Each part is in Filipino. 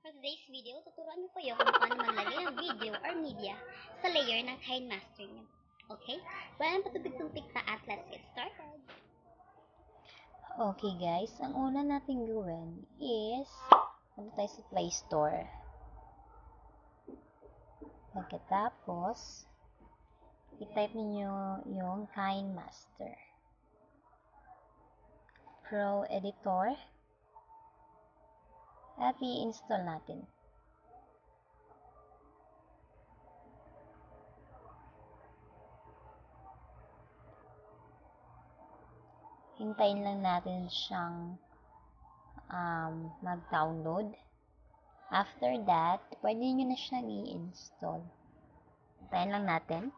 For today's video, tuturuan ko kayo kung paano maglagay ng video or media sa layer ng KineMaster nyo. Okay? Wala nang patubig-tubig na at let's get started. Okay guys, ang una natin gawin is punta tayo sa Play Store. Pagkatapos, i-type niyo yung KineMaster Pro Editor at i-install natin. Hintayin lang natin siyang mag-download. After that, pwede nyo na siyang i-install. Hintayin lang natin.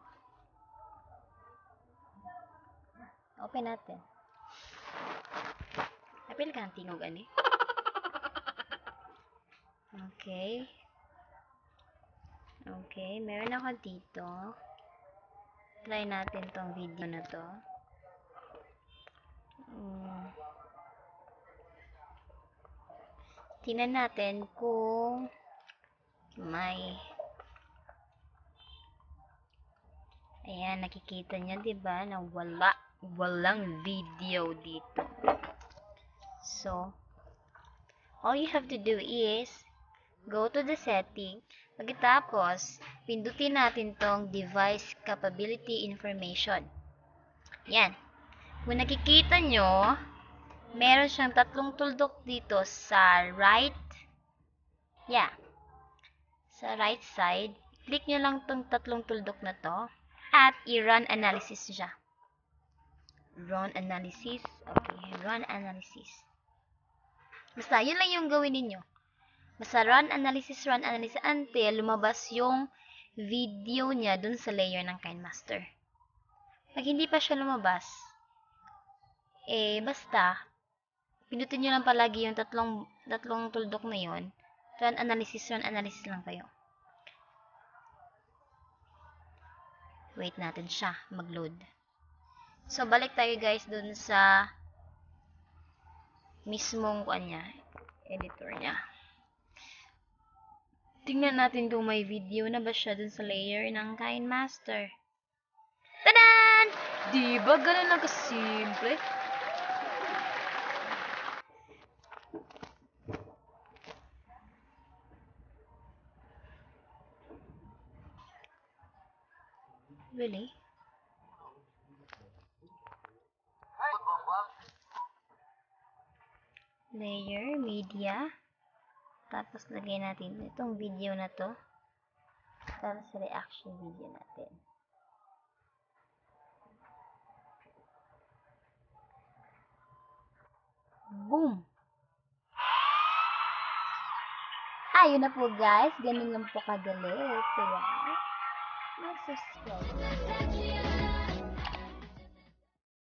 Open natin. Apil ka ang tingog, ani? Okay. Okay, meron ako dito. Try natin tong video na to. Tingnan natin kung may ayan, nakikita niya, diba, na walang video dito. So, all you have to do is go to the setting. Pagkatapos, pindutin natin tong device capability information. Yan. Kung nakikita nyo, meron siyang tatlong tuldok dito sa right. Yeah. Sa right side. Click nyo lang tong tatlong tuldok na to. At i-run analysis siya. Run analysis. Okay. Run analysis. Basta, yun lang yung gawin ninyo. Basta run analysis until lumabas yung video niya dun sa layer ng KineMaster. Pag hindi pa siya lumabas, basta, pindutin nyo lang palagi yung tatlong tuldok na yun. Run analysis lang kayo. Wait natin siya mag-load. So, balik tayo guys dun sa mismong editor niya. Tingnan natin kung may video na ba siya dun sa layer ng KineMaster. Tadan! Diba ganun lang kasimple? Really? Layer, media. Tapos lagay natin itong video na to. Para sa reaction video natin. Boom! Ayun na po guys. Ganun lang po kadali. Kaya, mag-subscribe.